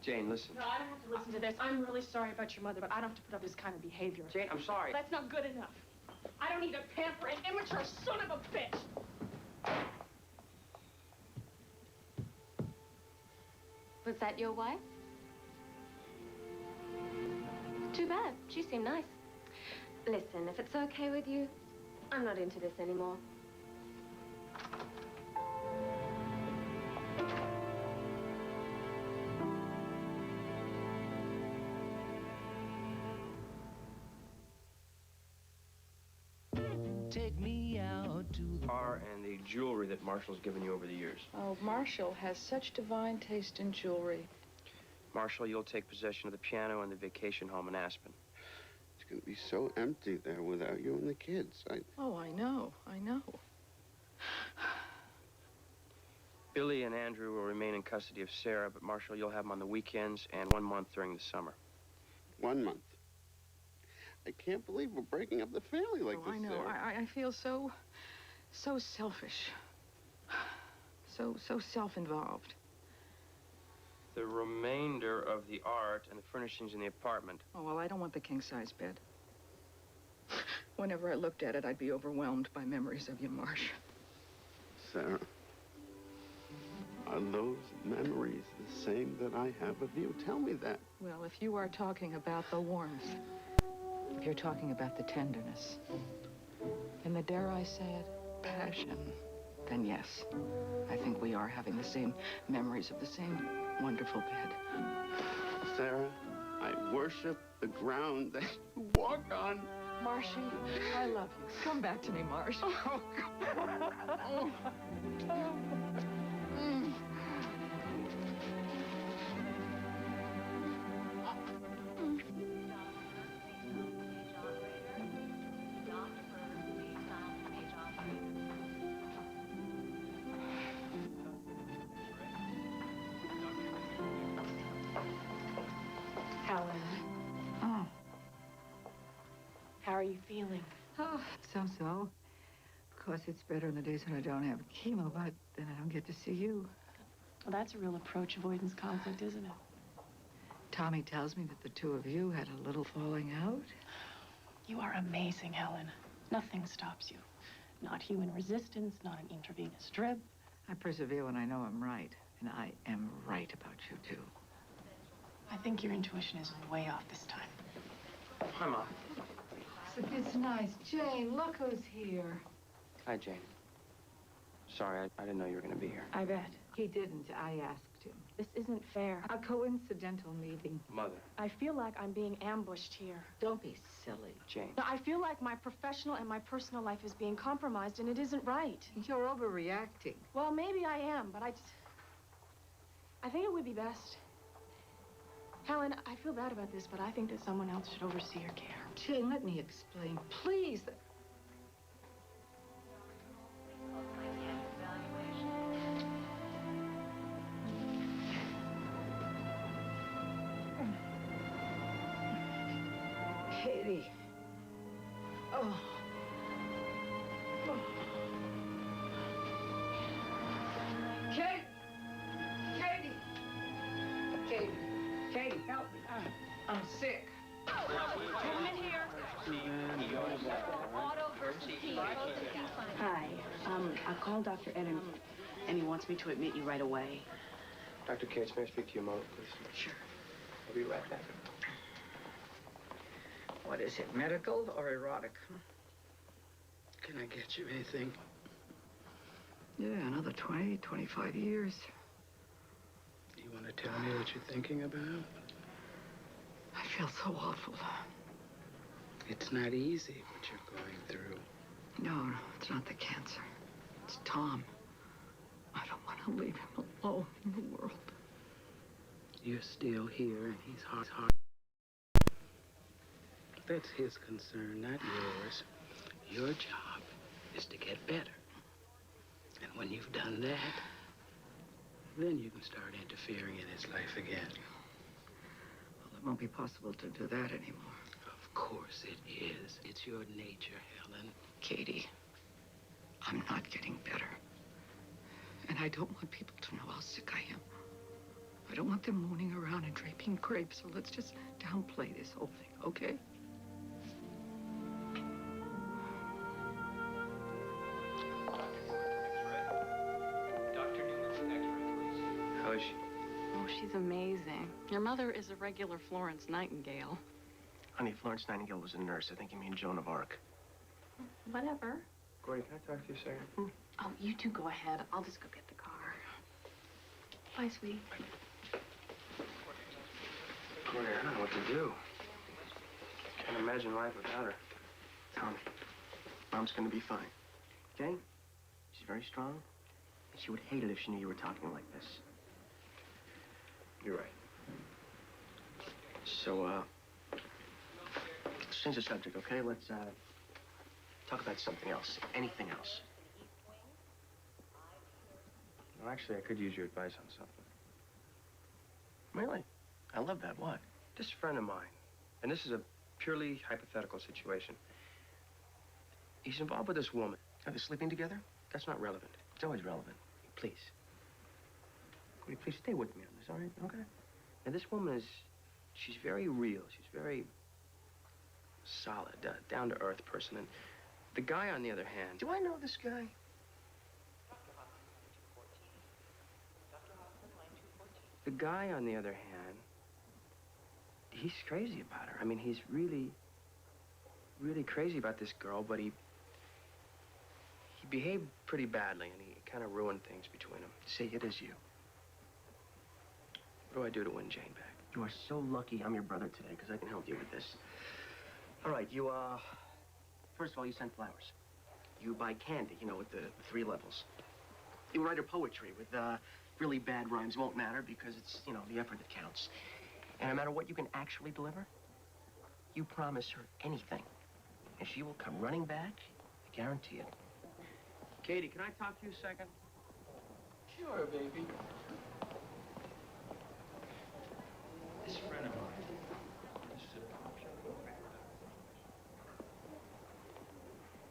Jane, listen. No, I don't have to listen to this. I'm really sorry about your mother, but I don't have to put up this kind of behavior. Jane, I'm sorry. That's not good enough. I don't need to pamper an immature son of a bitch. Was that your wife? Too bad. She seemed nice. Listen, if it's okay with you, I'm not into this anymore. Take me out to the car and the jewelry that Marshall's given you over the years. Oh, Marshall has such divine taste in jewelry. Marshall, you'll take possession of the piano and the vacation home in Aspen. It's going to be so empty there without you and the kids. Oh, I know. Billy and Andrew will remain in custody of Sarah, but Marshall, you'll have them on the weekends and 1 month during the summer. 1 month. I can't believe we're breaking up the family like this, I know. Sarah. I feel so selfish. So self-involved. The remainder of the art and the furnishings in the apartment. Oh, well, I don't want the king-size bed. Whenever I looked at it, I'd be overwhelmed by memories of you, Marsh. Sarah, are those memories the same that I have of you? Tell me that. Well, if you are talking about the warmth, if you're talking about the tenderness, and the, dare I say it, passion, then yes, I think we are having the same memories of the same wonderful bed. Sarah, I worship the ground that you walk on. Marshy, I love you. Come back to me, Marsh. Oh, God. Oh. Helen. Oh. How are you feeling? Oh, so. Of course, it's better on the days when I don't have chemo, but then I don't get to see you. Well, that's a real approach avoidance conflict, isn't it? Tommy tells me that the two of you had a little falling out. You are amazing, Helen. Nothing stops you. Not human resistance, not an intravenous drip. I persevere when I know I'm right, and I am right about you, too. I think your intuition is way off this time. Hi, Mom. It's nice. Jane, look who's here. Hi, Jane. Sorry, I didn't know you were going to be here. I bet. He didn't. I asked him. This isn't fair. A coincidental meeting. Mother. I feel like I'm being ambushed here. Don't be silly. Jane. No, I feel like my professional and my personal life is being compromised, and it isn't right. You're overreacting. Well, maybe I am, but I think it would be best. Helen, I feel bad about this, but I think that someone else should oversee your care. Jane, let me explain, please. Katie. Oh. Katie! Katie, help me. I'm sick. Gentlemen here. Auto versus P. Hi. I called Dr. Ed and he wants me to admit you right away. Dr. Cates, may I speak to you a moment, please? Sure. I'll be right back. What is it, medical or erotic? Can I get you anything? Yeah, another 20, 25 years. You want to tell me what you're thinking about? I feel so awful. It's not easy what you're going through. No, it's not the cancer. It's Tom. I don't want to leave him alone in the world. You're still here, and he's hard. That's his concern, not yours. Your job is to get better. And when you've done that, then you can start interfering in his life again. Well, it won't be possible to do that anymore. Of course it is. It's your nature, Helen. Katie, I'm not getting better. And I don't want people to know how sick I am. I don't want them mooning around and draping crepes, so let's just downplay this whole thing, okay? Dr. Newman's X-ray, please. How is she? Oh, she's amazing. Your mother is a regular Florence Nightingale. Honey, Florence Nightingale was a nurse. I think you mean Joan of Arc. Whatever. Gordy, can I talk to you a second? Oh, you two go ahead. I'll just go get the car. Bye, sweetie. Gordy, I don't know what to do. Can't imagine life without her. Tom, Mom's gonna be fine. Okay? She's very strong. And she would hate it if she knew you were talking like this. You're right. So, let's change the subject, okay? Let's, talk about something else. Anything else. Well, actually, I could use your advice on something. Really? I love that. What? This friend of mine, and this is a purely hypothetical situation. He's involved with this woman. Are they sleeping together? That's not relevant. It's always relevant. Please. Will you please stay with me on this, all right? Okay. Now, this woman is, she's very real. She's very solid, down-to-earth person. And the guy, on the other hand... Do I know this guy? The guy, on the other hand, he's crazy about her. I mean, he's really, really crazy about this girl, but he behaved pretty badly, and he kind of ruined things between them. See, it is you. What do I do to win Jane back? You are so lucky I'm your brother today, because I can help you with this. All right, you, first of all, you send flowers. You buy candy, you know, with the 3 levels. You write her poetry with, really bad rhymes. Won't matter, because it's, you know, the effort that counts. And no matter what you can actually deliver, you promise her anything. And she will come running back, I guarantee it. Katie, can I talk to you a second? Sure, baby. This friend of mine, this is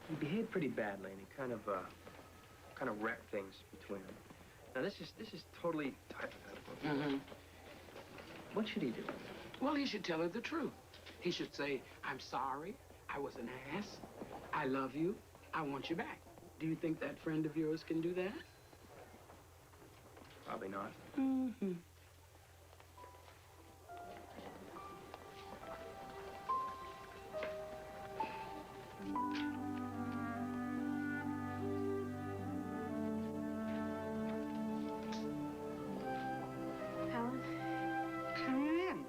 he behaved pretty badly, and he kind of wrecked things between them. Now, this is totally hypothetical. Mm-hmm. What should he do? Well, he should tell her the truth. He should say, I'm sorry, I was an ass, I love you, I want you back. Do you think that friend of yours can do that? Probably not. Mm-hmm. Helen? Come in.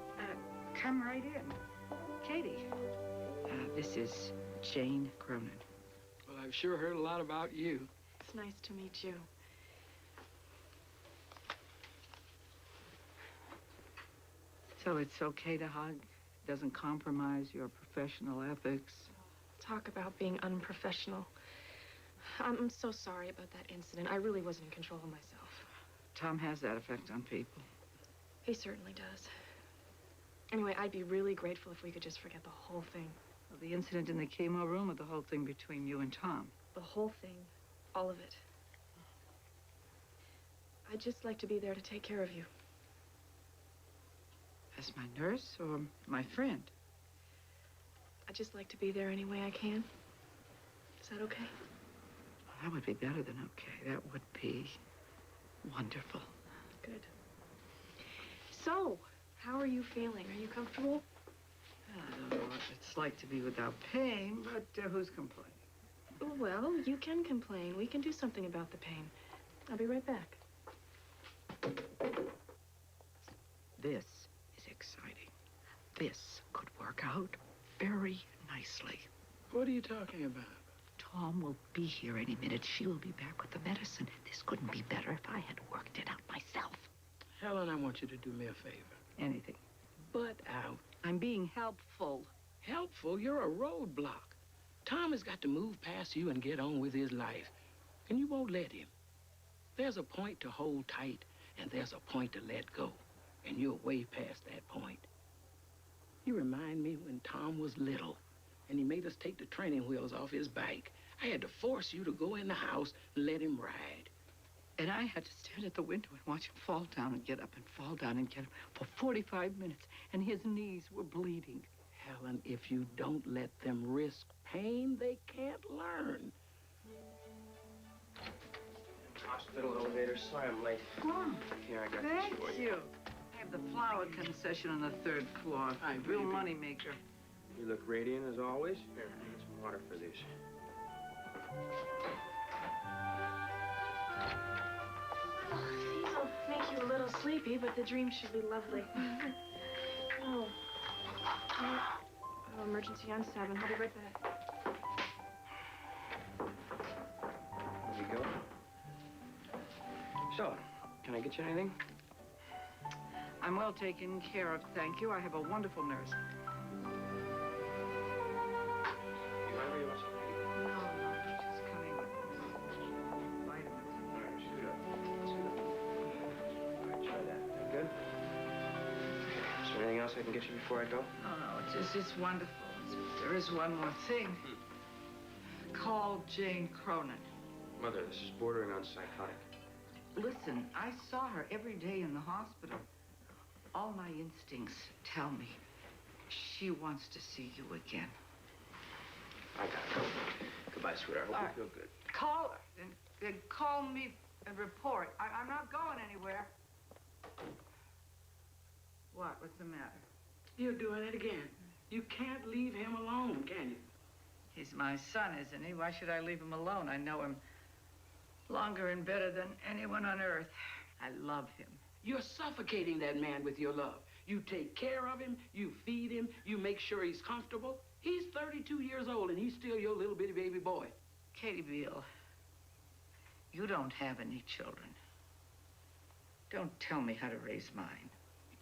Come right in. Katie, this is Jane Cronin. Well, I've sure heard a lot about you. It's nice to meet you. So it's okay to hug? Doesn't compromise your professional ethics? Talk about being unprofessional. I'm so sorry about that incident. I really wasn't in control of myself. Tom has that effect on people. He certainly does. Anyway, I'd be really grateful if we could just forget the whole thing. Well, the incident in the chemo room or the whole thing between you and Tom? The whole thing. All of it. I'd just like to be there to take care of you. As my nurse or my friend? I'd just like to be there any way I can. Is that okay? Well, that would be better than okay. That would be wonderful. Good. So, how are you feeling? Are you comfortable? I don't know what it's like to be without pain, but who's complaining? Well, you can complain. We can do something about the pain. I'll be right back. This is exciting. This could work out very nicely. What are you talking about? Tom will be here any minute. She'll be back with the medicine. This couldn't be better if I had worked it out myself. Helen, I want you to do me a favor. Anything. Butt out. I'm being helpful. Helpful? You're a roadblock. Tom has got to move past you and get on with his life. And you won't let him. There's a point to hold tight, and there's a point to let go. And you're way past that point. You remind me when Tom was little, and he made us take the training wheels off his bike. I had to force you to go in the house and let him ride. And I had to stand at the window and watch him fall down and get up and fall down and get up for 45 minutes, and his knees were bleeding. Helen, if you don't let them risk pain, they can't learn. Hospital elevator. Sorry I'm late. Oh, Here, I got this thank for you. you. I have the flower concession on the 3rd floor. Hi, Real baby. money maker. You look radiant as always. Here, I get some water for these. These will make you a little sleepy, but the dream should be lovely. Oh. Oh, emergency on 7. I'll be right back. There you go. So, can I get you anything? I'm well taken care of, thank you. I have a wonderful nurse. You hungry? You want something? No, she's coming with vitamins. All right, scoot up. Scoot up. All right, try that. That good? Is there anything else I can get you before I go? No, it's wonderful. There is one more thing. Call Jane Cronin. Mother, this is bordering on psychotic. Listen, I saw her every day in the hospital. All my instincts tell me she wants to see you again. I gotta go. Goodbye, sweetheart. Hope All you right. feel good. Call her and call me and report. I'm not going anywhere. What? What's the matter? You're doing it again. You can't leave him alone, can you? He's my son, isn't he? Why should I leave him alone? I know him longer and better than anyone on earth. I love him. You're suffocating that man with your love. You take care of him, you feed him, you make sure he's comfortable. He's 32 years old and he's still your little bitty baby boy. Katie Beale, you don't have any children. Don't tell me how to raise mine.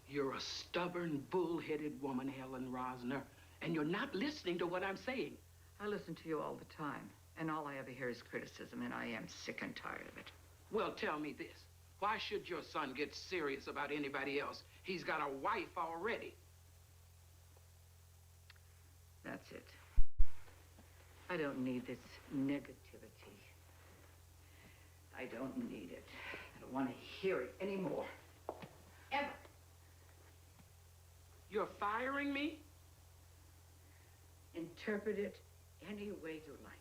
You're a stubborn, bull-headed woman, Helen Rosner, and you're not listening to what I'm saying. I listen to you all the time, and all I ever hear is criticism, and I am sick and tired of it. Well, tell me this. Why should your son get serious about anybody else? He's got a wife already. That's it. I don't need this negativity. I don't need it. I don't want to hear it anymore. Ever. You're firing me? Interpret it any way you like.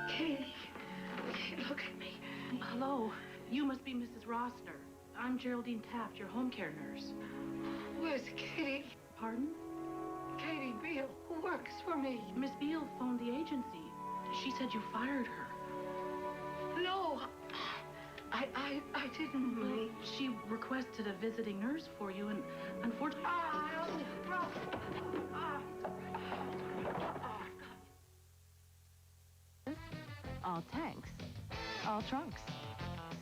Katie, look at me. Hello, you must be Mrs. Rossner. I'm Geraldine Taft, your home care nurse. Where's Katie? Pardon? Katie Beale, who works for me. Miss Beale phoned the agency. She said you fired her. No, I didn't. She requested a visiting nurse for you, and unfortunately... All tanks, all trunks.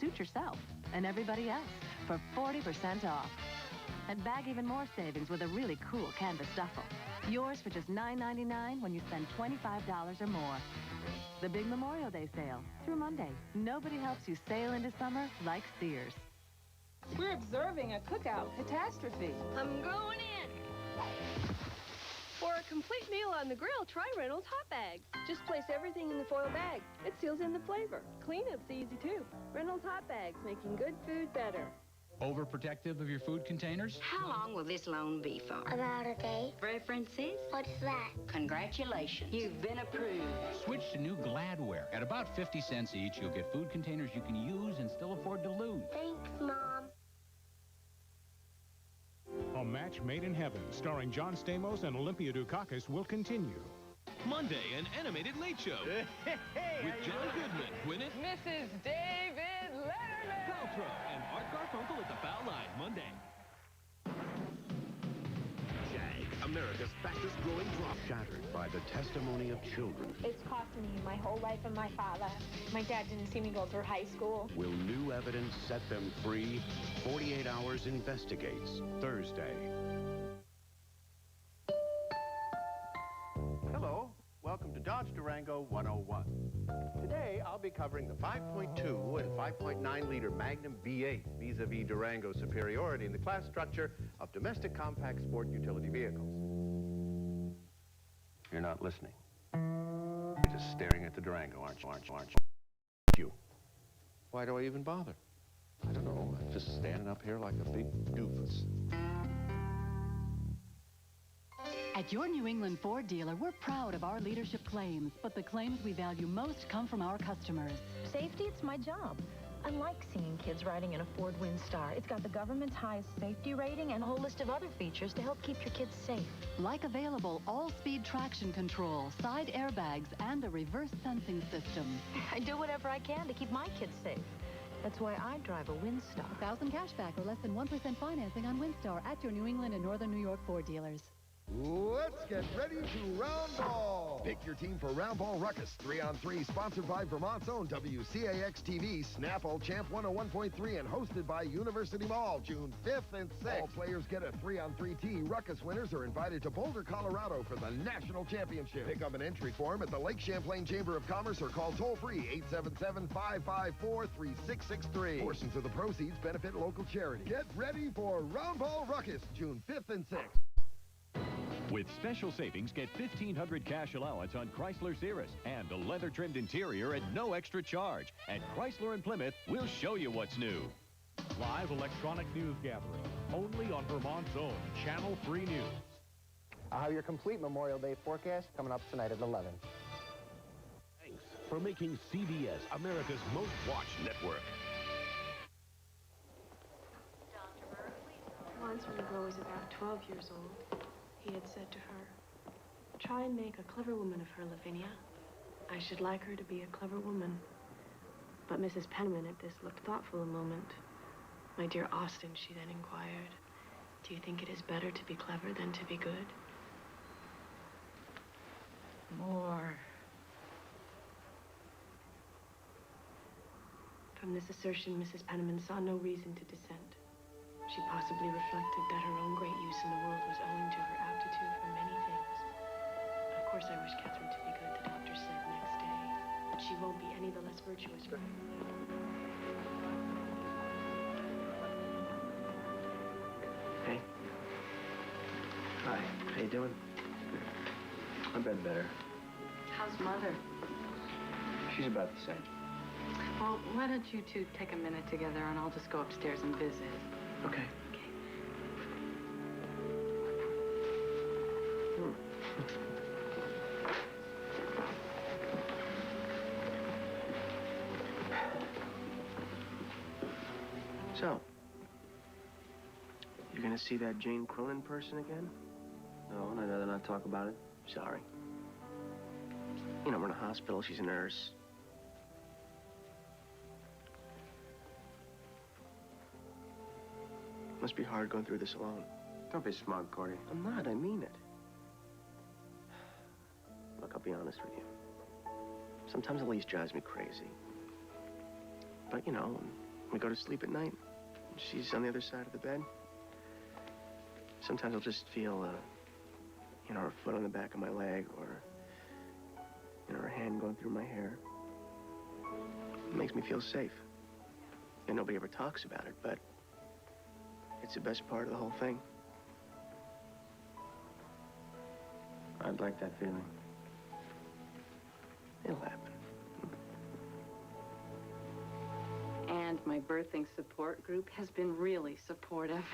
Suit yourself and everybody else for 40% off. And bag even more savings with a really cool canvas duffel. Yours for just $9.99 when you spend $25 or more. The big Memorial Day sale through Monday. Nobody helps you sail into summer like Sears. We're observing a cookout catastrophe. I'm going in. For a complete meal on the grill, try Reynolds Hot Bags. Just place everything in the foil bag. It seals in the flavor. Cleanup's easy, too. Reynolds Hot Bags, making good food better. Overprotective of your food containers? How long will this loan be for? About a day. Preferences? What's that? Congratulations. You've been approved. Switch to new Gladware. At about 50 cents each, you'll get food containers you can use and still afford to lose. Thanks, Mom. A Match Made in Heaven, starring John Stamos and Olympia Dukakis, will continue. Monday, an animated late show. With John Goodman, Gwyneth, Mrs. David Letterman. Paltrow, and Art Garfunkel at the Foul Line. Monday. Jag, America. America's fastest growing drop. Shattered by the testimony of children. It's cost me my whole life and my father. My dad didn't see me go through high school. Will new evidence set them free? 48 Hours investigates. Thursday. Hello. Welcome to Dodge Durango 101. Today, I'll be covering the 5.2 and 5.9-liter Magnum V8 vis-a-vis Durango's superiority in the class structure of domestic compact sport utility vehicles. You're not listening. You're just staring at the Durango, aren't you? Why do I even bother? I don't know. I'm just standing up here like a big doofus. At your New England Ford dealer, we're proud of our leadership claims, but the claims we value most come from our customers. Safety, it's my job. I like seeing kids riding in a Ford Windstar. It's got the government's highest safety rating and a whole list of other features to help keep your kids safe. Like available all-speed traction control, side airbags, and a reverse sensing system. I do whatever I can to keep my kids safe. That's why I drive a Windstar. 1,000 cashback or less than 1% financing on Windstar at your New England and Northern New York Ford dealers. Let's get ready to round ball. Pick your team for Round Ball Ruckus 3-on-3, sponsored by Vermont's own WCAX-TV, Snap All Champ 101.3, and hosted by University Mall, June 5th and 6th. All players get a 3-on-3 tee. Ruckus winners are invited to Boulder, Colorado for the national championship. Pick up an entry form at the Lake Champlain Chamber of Commerce or call toll-free 877-554-3663. Portions of the proceeds benefit local charity. Get ready for Round Ball Ruckus, June 5th and 6th. With special savings, get $1,500 cash allowance on Chrysler Cirrus and a leather-trimmed interior at no extra charge. At Chrysler and Plymouth, we'll show you what's new. Live electronic news gathering, only on Vermont's own Channel 3 News. I'll have your complete Memorial Day forecast coming up tonight at 11. Thanks for making CBS America's most watched network. Once when the girl was about 12 years old, he had said to her, "Try and make a clever woman of her, Lavinia. I should like her to be a clever woman." But Mrs. Penniman at this looked thoughtful a moment. "My dear Austin," she then inquired, "do you think it is better to be clever than to be good?" More. From this assertion, Mrs. Penniman saw no reason to dissent. She possibly reflected that her own great use in the world was owing to her aptitude for many things. Of course, I wish Catherine to be good, the doctor said next day. But she won't be any the less virtuous for it. Hey. Hi. How you doing? I've been better. How's Mother? She's about the same. Well, why don't you two take a minute together and I'll just go upstairs and visit. Okay. So, you're gonna see that Jane Quillen person again? No, I'd rather not talk about it. Sorry. You know, we're in a hospital. She's a nurse. Must be hard going through this alone. Don't be smug, Cordy. I'm not. I mean it. Look, I'll be honest with you. Sometimes Elise drives me crazy. But, you know, when we go to sleep at night, she's on the other side of the bed. Sometimes I'll just feel, you know, her foot on the back of my leg or, you know, her hand going through my hair. It makes me feel safe. And nobody ever talks about it, but it's the best part of the whole thing. I'd like that feeling. It'll happen. And my birthing support group has been really supportive.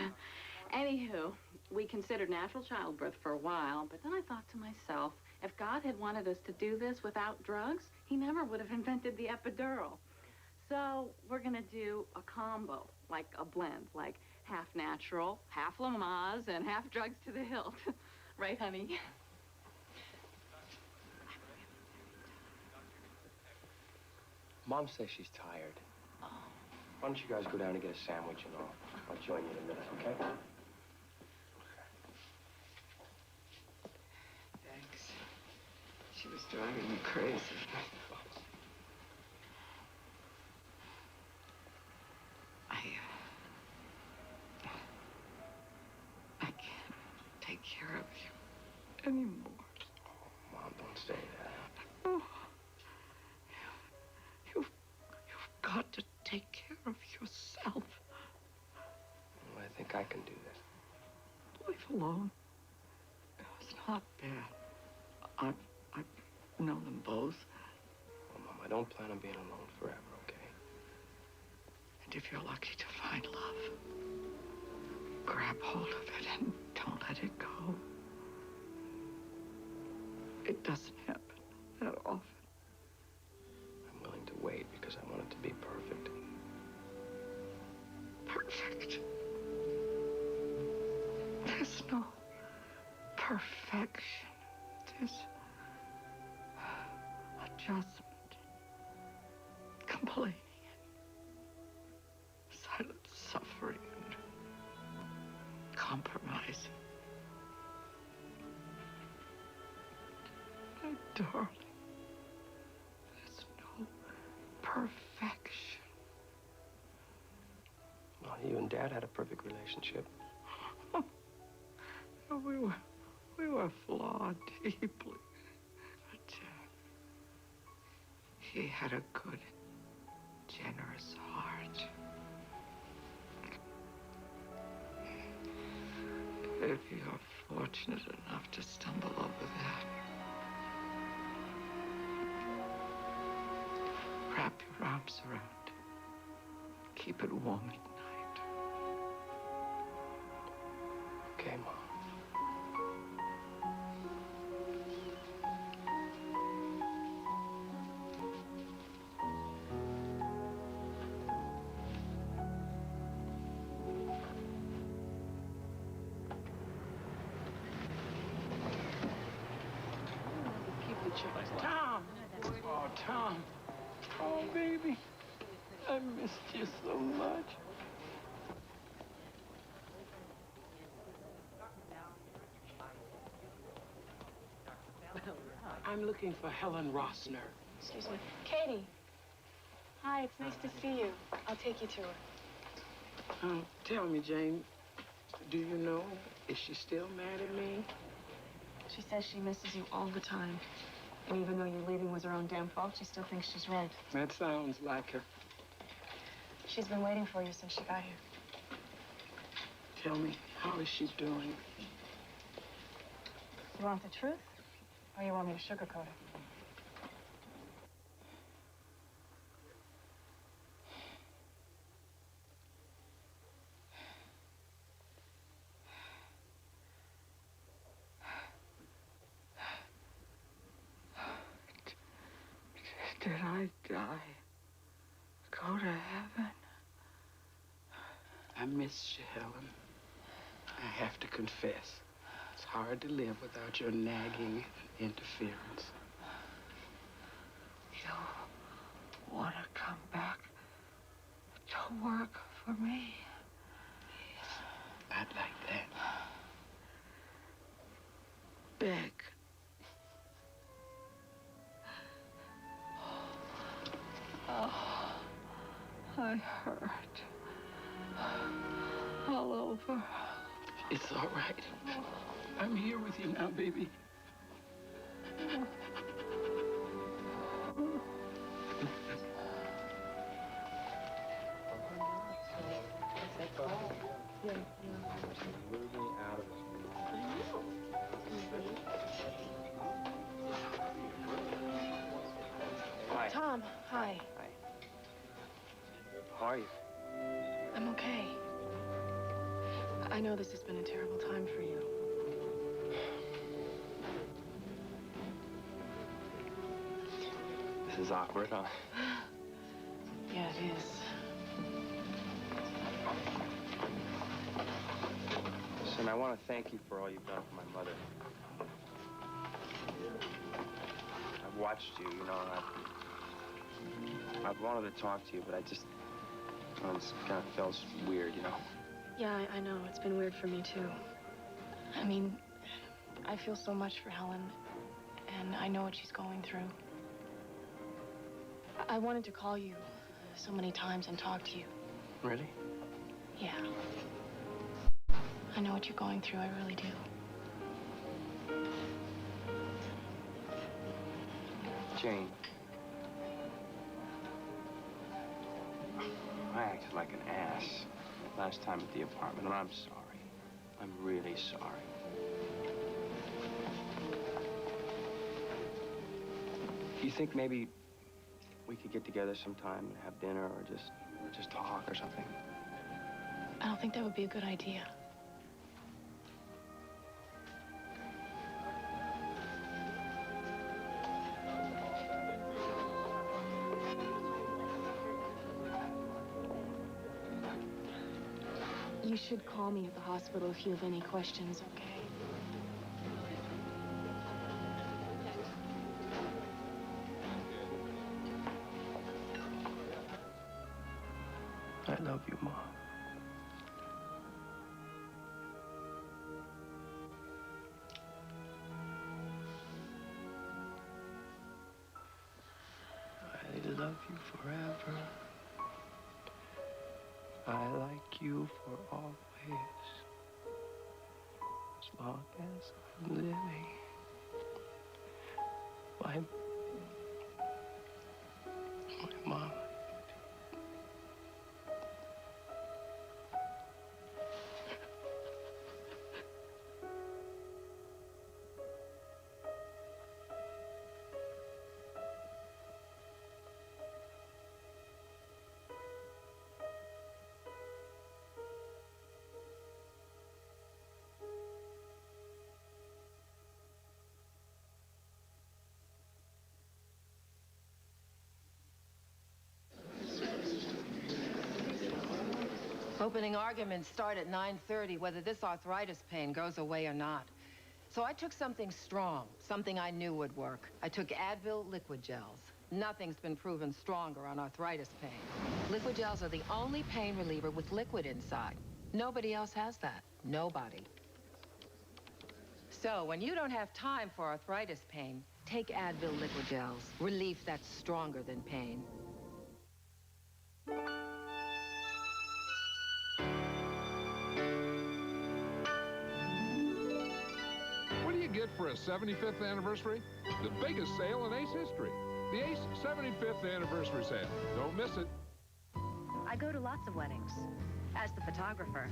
Anywho, we considered natural childbirth for a while, but then I thought to myself, if God had wanted us to do this without drugs, he never would have invented the epidural. So we're gonna do a combo, like a blend, like half natural, half Lamaze, and half drugs to the hilt. Right, honey? Mom says she's tired. Oh. Why don't you guys go down and get a sandwich and I'll join you in a minute, okay? is driving me crazy. I can't take care of you anymore. Mom, don't say that. Oh, you've got to take care of yourself. Well, I think I can do this. Leave alone. It's not bad. I've known them both. Well, Mom, I don't plan on being alone forever, okay? And if you're lucky to find love, grab hold of it and don't let it go. It doesn't happen that often. I'm willing to wait because I want it to be perfect. Perfect. There's no perfection. There's adjustment, complaining, silent suffering, and compromising. My darling, there's no perfection. Well, you and Dad had a perfect relationship. We were flawed deeply. But he had a good, generous heart. If you're fortunate enough to stumble over that, wrap your arms around it. Keep it warm at night. Okay, Mom. Tom! Oh, Tom. Oh, baby. I missed you so much. I'm looking for Helen Rossner. Excuse me. Katie. Hi, it's nice to see you. I'll take you to her. Tell me, Jane, do you know, is she still mad at me? She says she misses you all the time. And even though your leaving was her own damn fault, she still thinks she's right. That sounds like her. She's been waiting for you since she got here. Tell me, how is she doing? You want the truth? Or you want me to sugarcoat it? Did I die? Go to heaven? I miss you, Helen. I have to confess, it's hard to live without your nagging interference. You want to come back to work for me? I'd like that. Beg. Oh, I hurt. All over. It's all right. I'm here with you now, baby. Hi. Tom, hi. Hi. How are you? I'm okay. I know this has been a terrible time for you. This is awkward, huh? Yeah, it is. Listen, I want to thank you for all you've done for my mother. I've watched you, you know, and I've wanted to talk to you, but I just kind of felt weird, you know? Yeah, I know. It's been weird for me, too. I mean, I feel so much for Helen, and I know what she's going through. I wanted to call you so many times and talk to you. Really? Yeah. I know what you're going through, I really do. Jane. I acted like an ass last time at the apartment, and I'm sorry. I'm really sorry. You think maybe we could get together sometime and have dinner or just talk or something? I don't think that would be a good idea. You should call me at the hospital if you have any questions, okay? I love you, Mom. I love you forever. I like you for always. As long as I'm living. My mom. Opening arguments start at 9:30, whether this arthritis pain goes away or not. So I took something strong, something I knew would work. I took Advil liquid gels. Nothing's been proven stronger on arthritis pain. Liquid gels are the only pain reliever with liquid inside. Nobody else has that. Nobody. So when you don't have time for arthritis pain, take Advil liquid gels. Relief that's stronger than pain. What do you get for a 75th anniversary? The biggest sale in Ace history. The Ace 75th anniversary sale. Don't miss it. I go to lots of weddings as the photographer.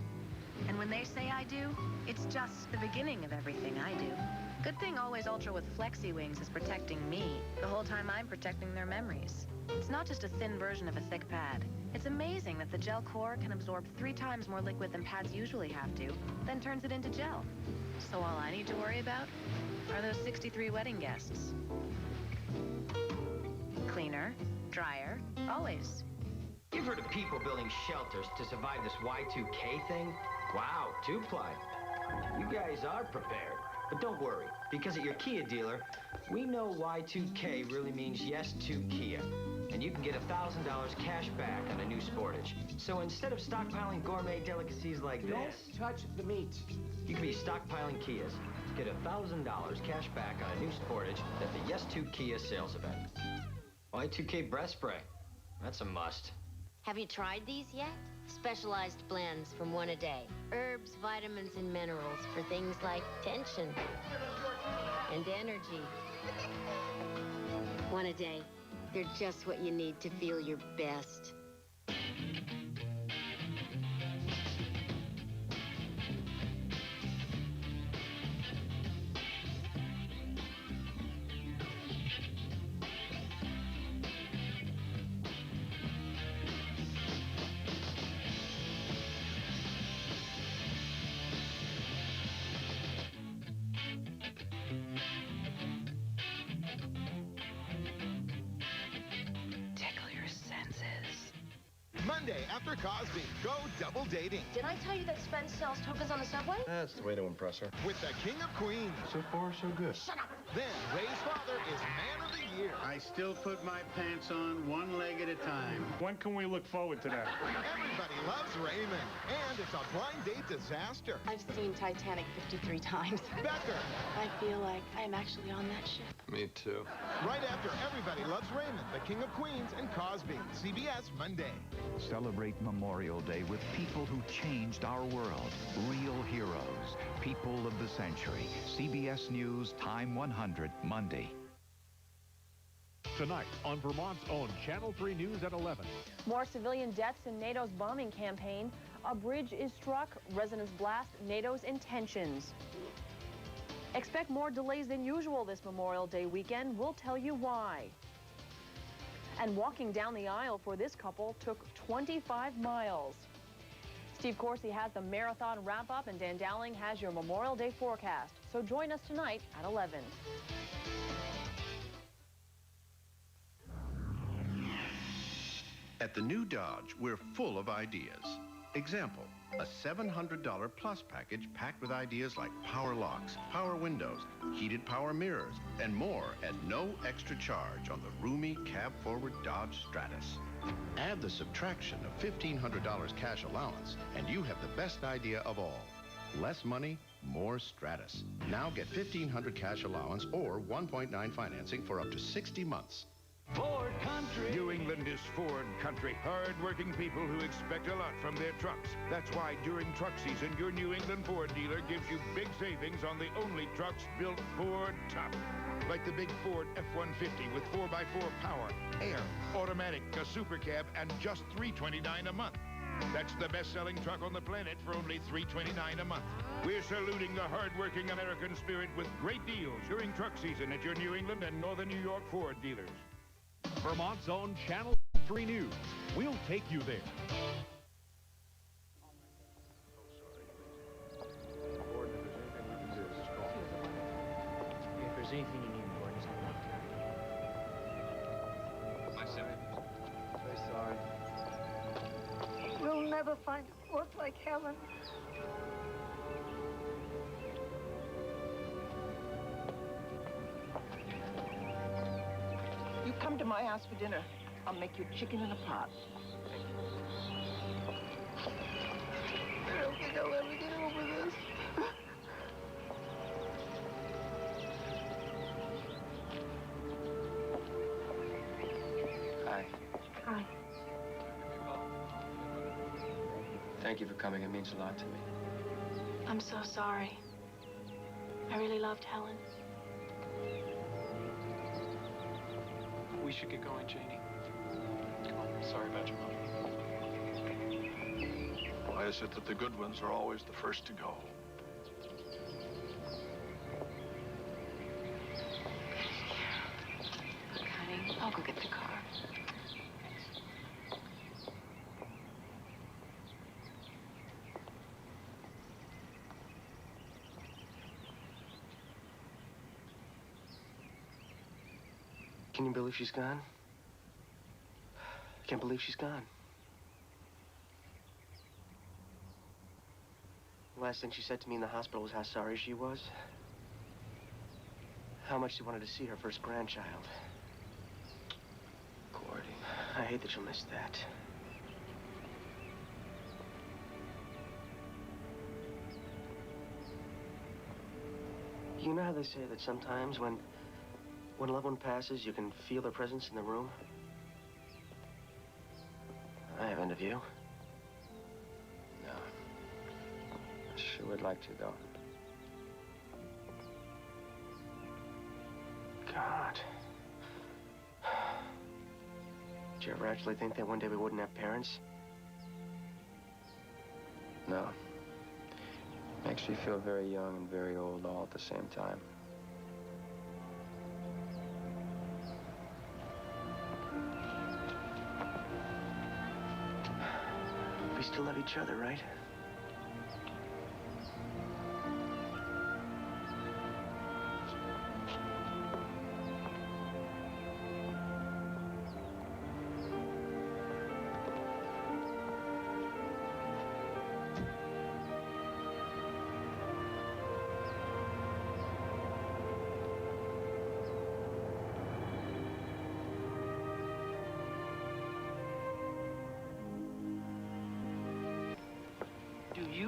And when they say I do, it's just the beginning of everything I do. Good thing Always Ultra with Flexi Wings is protecting me the whole time I'm protecting their memories. It's not just a thin version of a thick pad. It's amazing that the gel core can absorb 3 times more liquid than pads usually have to, then turns it into gel. So all I need to worry about are those 63 wedding guests. Cleaner, drier, always. You've heard of people building shelters to survive this Y2K thing? Wow, 2-ply. You guys are prepared. But don't worry, because at your Kia dealer, we know Y2K really means yes to Kia. And you can get $1,000 cash back on a new Sportage. So instead of stockpiling gourmet delicacies like this... Don't touch the meat. You can be stockpiling Kias. Get $1,000 cash back on a new Sportage at the Yes to Kia sales event. Y2K breath spray. That's a must. Have you tried these yet? Specialized blends from One a Day. Herbs, vitamins, and minerals for things like tension and energy. One a Day. They're just what you need to feel your best. Monday after Cosby, go double dating. Did I tell you that Spence sells tokens on the subway? That's the way to impress her. With the King of Queens. So far, so good. Shut up. Then Ray's father is Man of the year. I still put my pants on one leg at a time. When can we look forward to that? Everybody loves Raymond, and it's a blind date disaster. I've seen Titanic 53 times. Becker. I feel like I'm actually on that ship. Me too. Right after Everybody Loves Raymond, the King of Queens and Cosby. CBS Monday. Celebrate Memorial Day with people who changed our world. Real heroes. People of the century. CBS News, Time 100, Monday. Tonight on Vermont's own Channel 3 News at 11. More civilian deaths in NATO's bombing campaign. A bridge is struck. Residents blast NATO's intentions. Expect more delays than usual this Memorial Day weekend. We'll tell you why. And walking down the aisle for this couple took 25 miles. Steve Corsi has the marathon wrap-up, and Dan Dowling has your Memorial Day forecast. So join us tonight at 11. At the new Dodge, we're full of ideas. Example, a $700 plus package packed with ideas like power locks, power windows, heated power mirrors, and more at no extra charge on the roomy cab-forward Dodge Stratus. Add the subtraction of $1,500 cash allowance, and you have the best idea of all. Less money, more Stratus. Now get $1,500 cash allowance or 1.9 financing for up to 60 months. Ford Country. New England is Ford Country. Hard-working people who expect a lot from their trucks. That's why during truck season, your New England Ford dealer gives you big savings on the only trucks built Ford tough. Like the big Ford F-150 with 4x4 power, air, automatic, a super cab, and just $329 a month. That's the best-selling truck on the planet for only $329 a month. We're saluting the hard-working American spirit with great deals during truck season at your New England and Northern New York Ford dealers. Vermont's own Channel 3 News. We'll take you there. If there's anything you need, Gordon, just come up. Myself. Very sorry. We'll never find work like Helen. You come to my house for dinner. I'll make you chicken in a pot. I don't think I'll ever get over this. Hi. Hi. Thank you for coming. It means a lot to me. I'm so sorry. I really loved Helen. We should get going, Janie. Come on. Sorry about your mom. Why is it that the good ones are always the first to go? Look, honey, I'll go get the car. Can you believe she's gone? I can't believe she's gone. The last thing she said to me in the hospital was how sorry she was. How much she wanted to see her first grandchild. Gordy, I hate that you'll miss that. You know how they say that sometimes when a loved one passes, you can feel their presence in the room? I haven't of you. No. I sure would like to, though. God. Did you ever actually think that one day we wouldn't have parents? No. Makes me feel very young and very old all at the same time. We still love each other, right?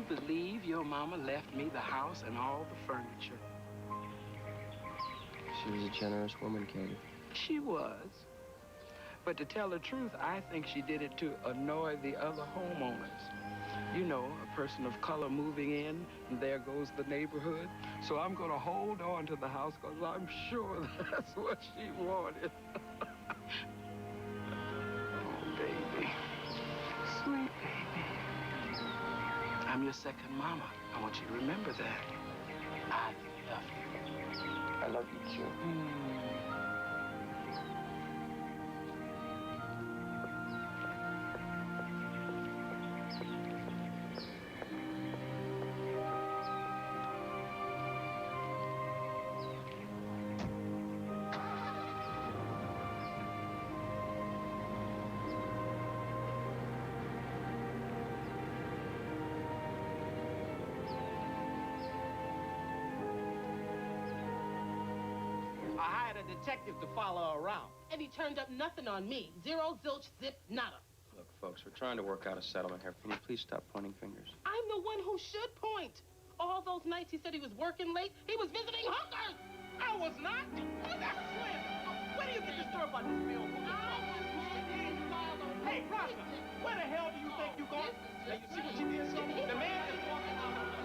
you believe your mama left me the house and all the furniture? She was a generous woman, Katie. She was. But to tell the truth, I think she did it to annoy the other homeowners. You know, a person of color moving in, and there goes the neighborhood. So I'm going to hold on to the house because I'm sure that's what she wanted. Oh, baby. Sweet baby. I'm your second mama. I want you to remember that. I love you. I love you, too. I hired a detective to follow her around, and he turned up nothing on me. Zero, zilch, zip, nada. Look, folks, we're trying to work out a settlement here. Can you please stop pointing fingers? I'm the one who should point. All those nights he said he was working late, he was visiting hookers. I was not. That's slander. Where do you get the story about this bill? Hey, Roscoe, where the hell do you think you're going? Now, you see what you did, son? The man is walking out on us.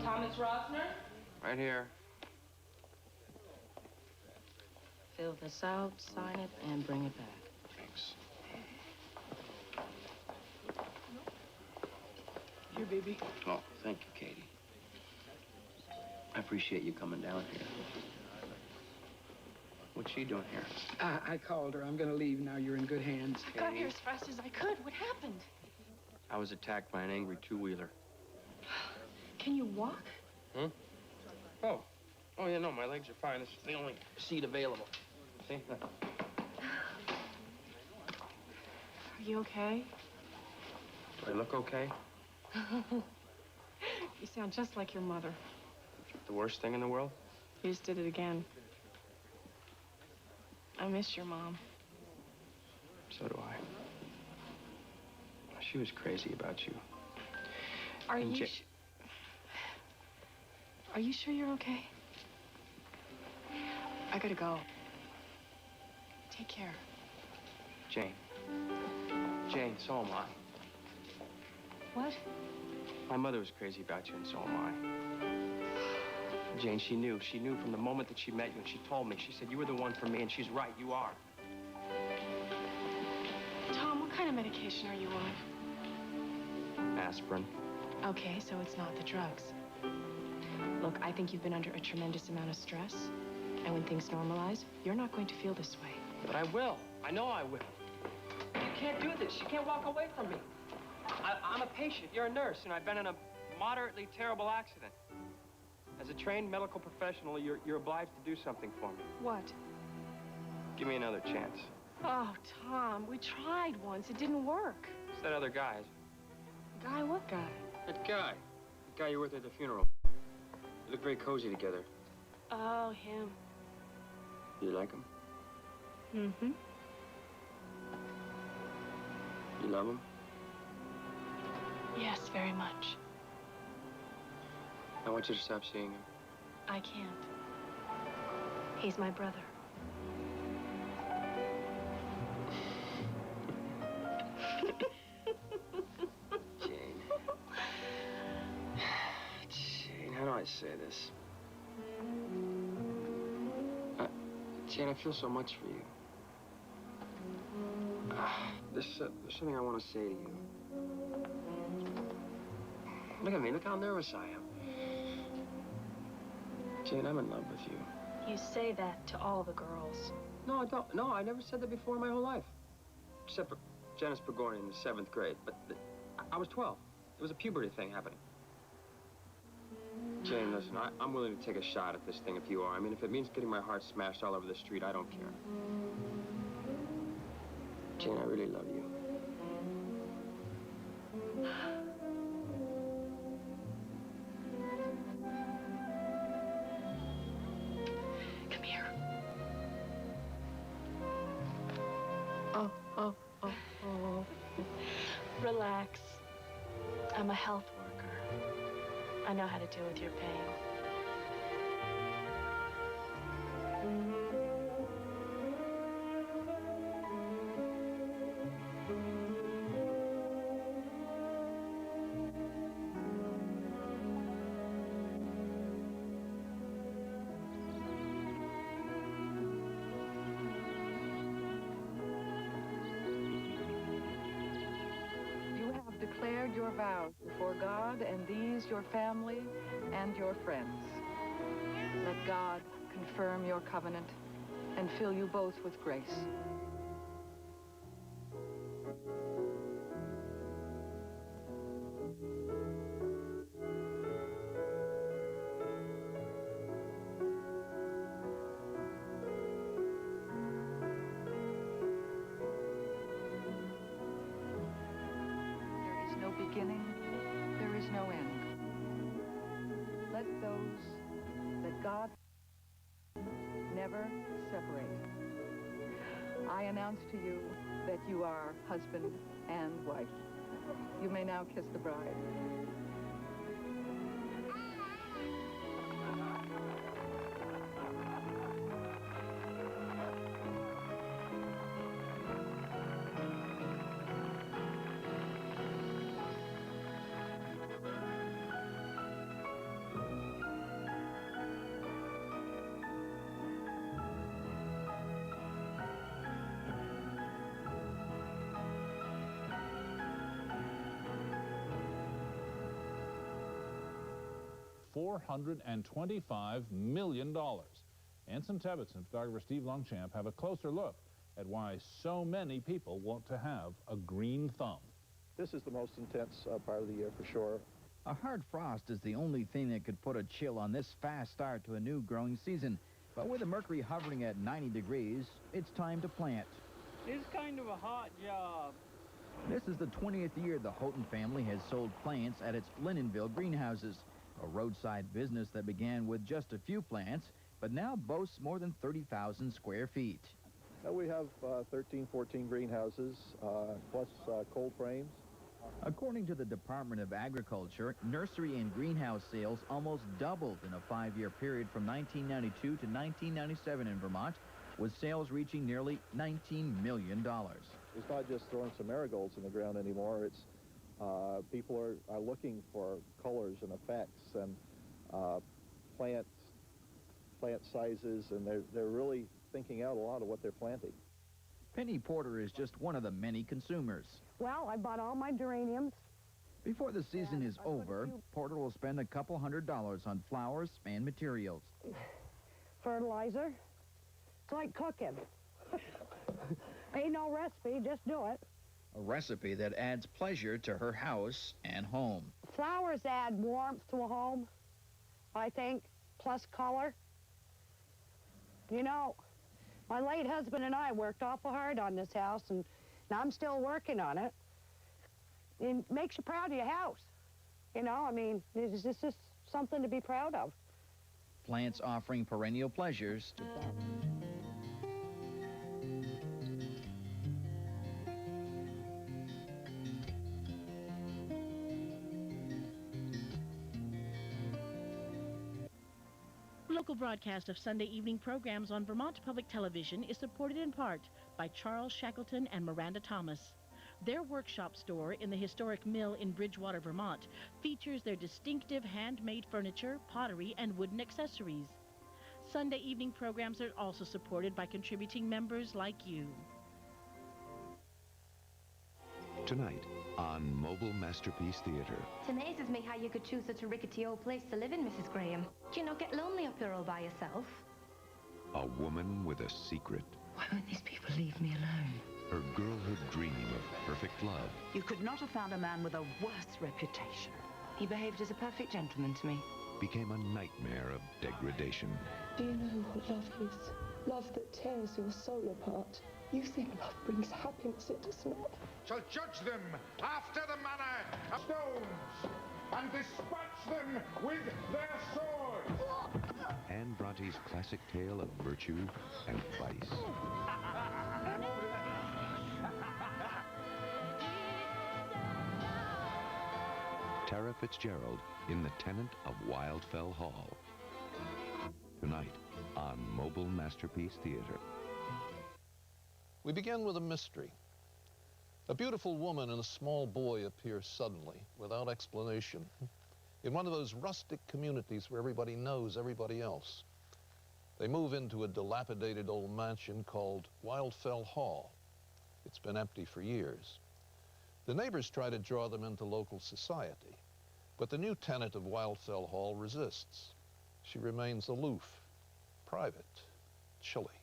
Thomas Rosner? Right here. Fill this out, sign it, and bring it back. Thanks. Here, baby. Oh, thank you, Katie. I appreciate you coming down here. What's she doing here? I called her. I'm going to leave now. You're in good hands. I got here as fast as I could. What happened? I was attacked by an angry two-wheeler. Can you walk? Hmm? Oh. Oh, yeah, no, my legs are fine. This is the only seat available. See? Are you okay? Do I look okay? You sound just like your mother. The worst thing in the world? You just did it again. I miss your mom. So do I. She was crazy about you. Are you sure you're okay? I gotta go. Take care. Jane. Jane, so am I. What? My mother was crazy about you, and so am I. Jane, she knew. She knew from the moment that she met you, and she told me. She said, you were the one for me, and she's right. You are. Tom, what kind of medication are you on? Aspirin. Okay, so it's not the drugs. Look, I think you've been under a tremendous amount of stress. And when things normalize, you're not going to feel this way. But I will. I know I will. You can't do this. You can't walk away from me. I'm a patient. You're a nurse, and I've been in a moderately terrible accident. As a trained medical professional, you're obliged to do something for me. What? Give me another chance. Oh, Tom, we tried once. It didn't work. It's that other guy. Guy, what guy? That guy. The guy you were with at the funeral. You look very cozy together. Oh, him. You like him? Mm-hmm. You love him? Yes, very much. I want you to stop seeing him. I can't. He's my brother. Jane. Jane, how do I say this? Jane, I feel so much for you. There's something I want to say to you. Look at me. Look how nervous I am. Jane, I'm in love with you. You say that to all the girls. No, I don't. No, I never said that before in my whole life. Except for Janice Pagorni in the 7th grade. But I was 12. It was a puberty thing happening. Jane, listen, I'm willing to take a shot at this thing if you are. I mean, if it means getting my heart smashed all over the street, I don't care. Jane, I really love you. Relax. I'm a health worker. I know how to deal with your pain. You have declared your vows before God and these your family and your friends. Let God confirm your covenant and fill you both with grace. There is no beginning, there is no end. Let those that God never separate. I announce to you that you are husband and wife. You may now kiss the bride. $425 million. Anson Tebbets and photographer Steve Longchamp have a closer look at why so many people want to have a green thumb. This is the most intense part of the year for sure. A hard frost is the only thing that could put a chill on this fast start to a new growing season. But with the mercury hovering at 90 degrees, it's time to plant. It's kind of a hot job. This is the 20th year the Houghton family has sold plants at its Linenville greenhouses, a roadside business that began with just a few plants, but now boasts more than 30,000 square feet. We have 13, 14 greenhouses, plus cold frames. According to the Department of Agriculture, nursery and greenhouse sales almost doubled in a 5-year period from 1992 to 1997 in Vermont, with sales reaching nearly $19 million. It's not just throwing some marigolds in the ground anymore. It's people are looking for colors and effects and plant sizes, and they're really thinking out a lot of what they're planting. Penny Porter is just one of the many consumers. Well, I bought all my geraniums. Before the season is over, Porter will spend a couple $100 on flowers and materials. Fertilizer. It's like cooking. Ain't no recipe, just do it. A recipe that adds pleasure to her house and home. Flowers add warmth to a home, I think, plus color. You know, my late husband and I worked awful hard on this house, and I'm still working on it. It makes you proud of your house. You know, I mean, it's just something to be proud of. Plants offering perennial pleasures to Local broadcast of Sunday evening programs on Vermont Public Television is supported in part by Charles Shackleton and Miranda Thomas. Their workshop store in the historic mill in Bridgewater, Vermont, features their distinctive handmade furniture, pottery, and wooden accessories. Sunday evening programs are also supported by contributing members like you. Tonight on Mobile Masterpiece Theater. It amazes me how you could choose such a rickety old place to live in, Mrs. Graham. Do you not get lonely up here all by yourself? A woman with a secret. Why won't these people leave me alone? Her girlhood dream of perfect love. You could not have found a man with a worse reputation. He behaved as a perfect gentleman to me. Became a nightmare of degradation. Do you know what love is? Love that tears your soul apart. You think love brings happiness, it does not. Shall judge them after the manner of stones and dispatch them with their swords. Anne Bronte's classic tale of virtue and vice. Tara Fitzgerald in The Tenant of Wildfell Hall. Tonight on Mobile Masterpiece Theater. We begin with a mystery. A beautiful woman and a small boy appear suddenly, without explanation, in one of those rustic communities where everybody knows everybody else. They move into a dilapidated old mansion called Wildfell Hall. It's been empty for years. The neighbors try to draw them into local society, but the new tenant of Wildfell Hall resists. She remains aloof, private, chilly.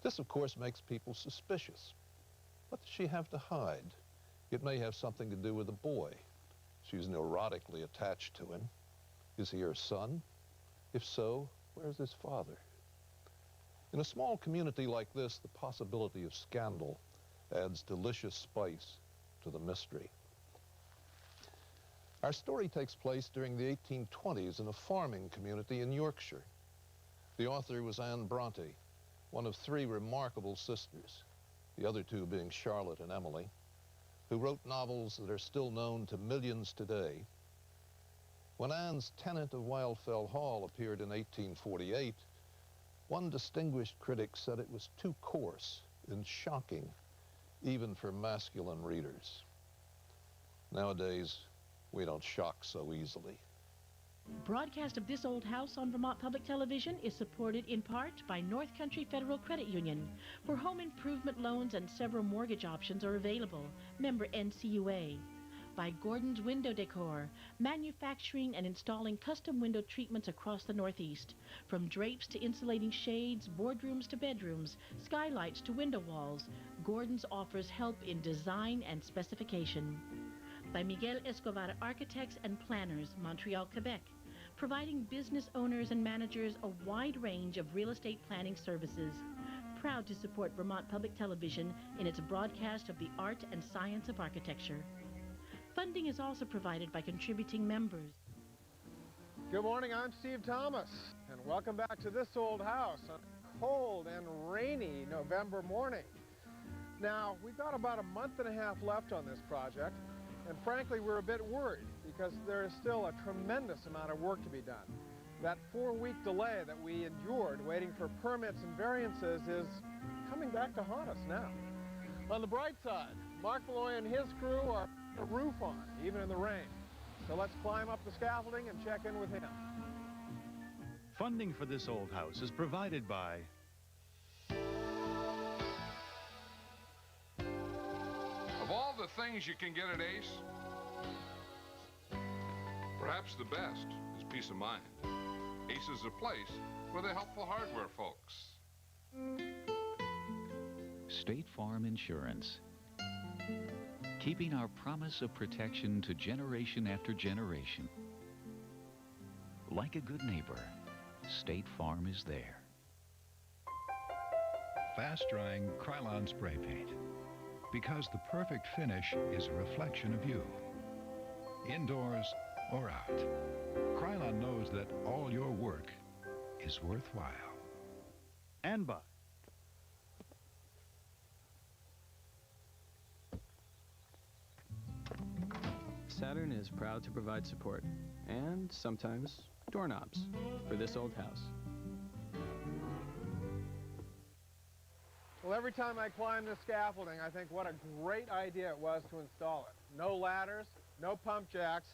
This, of course, makes people suspicious. What does she have to hide? It may have something to do with the boy. She's neurotically attached to him. Is he her son? If so, where's his father? In a small community like this, the possibility of scandal adds delicious spice to the mystery. Our story takes place during the 1820s in a farming community in Yorkshire. The author was Anne Bronte, one of three remarkable sisters, the other two being Charlotte and Emily, who wrote novels that are still known to millions today. When Anne's Tenant of Wildfell Hall appeared in 1848, one distinguished critic said it was too coarse and shocking, even for masculine readers. Nowadays, we don't shock so easily. Broadcast of This Old House on Vermont Public Television is supported in part by North Country Federal Credit Union, where home improvement loans and several mortgage options are available. Member NCUA. By Gordon's Window Decor, manufacturing and installing custom window treatments across the Northeast. From drapes to insulating shades, boardrooms to bedrooms, skylights to window walls, Gordon's offers help in design and specification. By Miguel Escobar Architects and Planners, Montreal, Quebec, providing business owners and managers a wide range of real estate planning services. Proud to support Vermont Public Television in its broadcast of the art and science of architecture. Funding is also provided by contributing members. Good morning, I'm Steve Thomas, and welcome back to This Old House on a cold and rainy November morning. Now, we've got about a month and a half left on this project, and frankly, we're a bit worried because there is still a tremendous amount of work to be done. That 4-week delay that we endured waiting for permits and variances is coming back to haunt us now. On the bright side, Mark Malloy and his crew are putting a roof on, even in the rain. So let's climb up the scaffolding and check in with him. Funding for This Old House is provided by Of all the things you can get at Ace, perhaps the best is peace of mind. Ace is a place for the helpful hardware folks. State Farm Insurance. Keeping our promise of protection to generation after generation. Like a good neighbor, State Farm is there. Fast-drying Krylon spray paint. Because the perfect finish is a reflection of you. Indoors or out, Krylon knows that all your work is worthwhile. and by Saturn is proud to provide support, and sometimes doorknobs, for This Old House. Well, every time I climb this scaffolding, I think what a great idea it was to install it. No ladders, no pump jacks,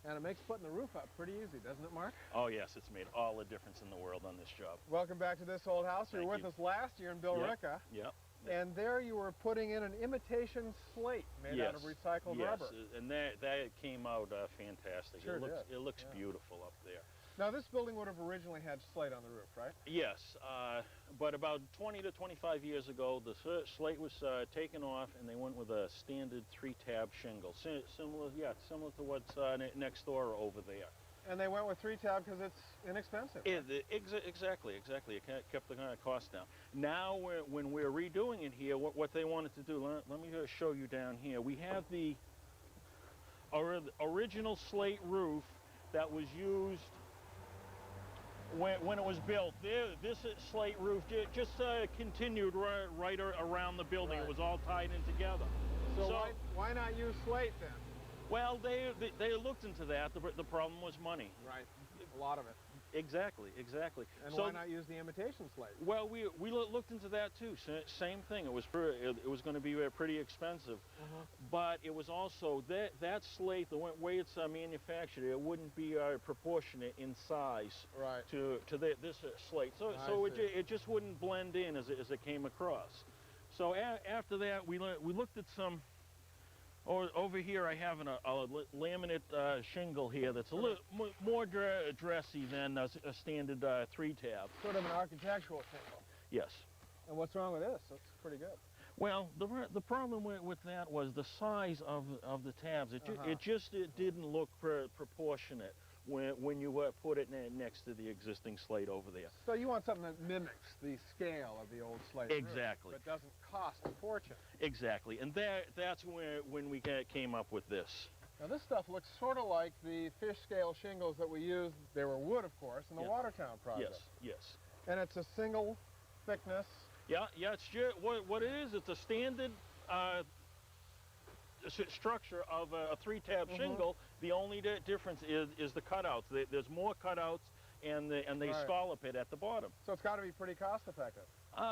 and it makes putting the roof up pretty easy, doesn't it, Mark? Oh, yes, it's made all the difference in the world on this job. Welcome back to This Old House. You were with us last year in Billerica. Yep. And there you were putting in an imitation slate made out of recycled rubber. Yes, and that came out fantastic. Sure It looks beautiful up there. Now, this building would have originally had slate on the roof, right? Yes, but about 20 to 25 years ago, the slate was taken off, and they went with a standard 3-tab shingle, similar to what's next door over there. And they went with 3-tab because it's inexpensive. Exactly. It kept the cost down. Now, when we're redoing it here, what they wanted to do, let me just show you down here. We have the original slate roof that was used when it was built. This slate roof just continued right around the building. Right. It was all tied in together. So why not use slate then? Well, they looked into that. The problem was money. Right. A lot of it. Exactly. And so, why not use the imitation slate? Well, we looked into that too. Same thing. It was going to be pretty expensive, but it was also that slate, the way it's manufactured, it wouldn't be proportionate in size to this slate. So it just wouldn't blend in as it came across. So after that, we looked at some. Over here, I have a laminate shingle here that's a little more dressy than a standard 3-tab. Sort of an architectural shingle. Yes. And what's wrong with this? That's pretty good. Well, the problem with that was the size of the tabs. It didn't look proportionate when you put it next to the existing slate over there. So you want something that mimics the scale of the old slate Exactly. roof, but doesn't cost a fortune. Exactly, and that's when we came up with this. Now this stuff looks sort of like the fish scale shingles that we used. They were wood, of course, in the Watertown project. Yes. And it's a single thickness. Yeah. It's just, what it is. It's a standard structure of a 3-tab shingle. The only difference is the cutouts. There's more cutouts, and they scallop it at the bottom. So it's got to be pretty cost effective.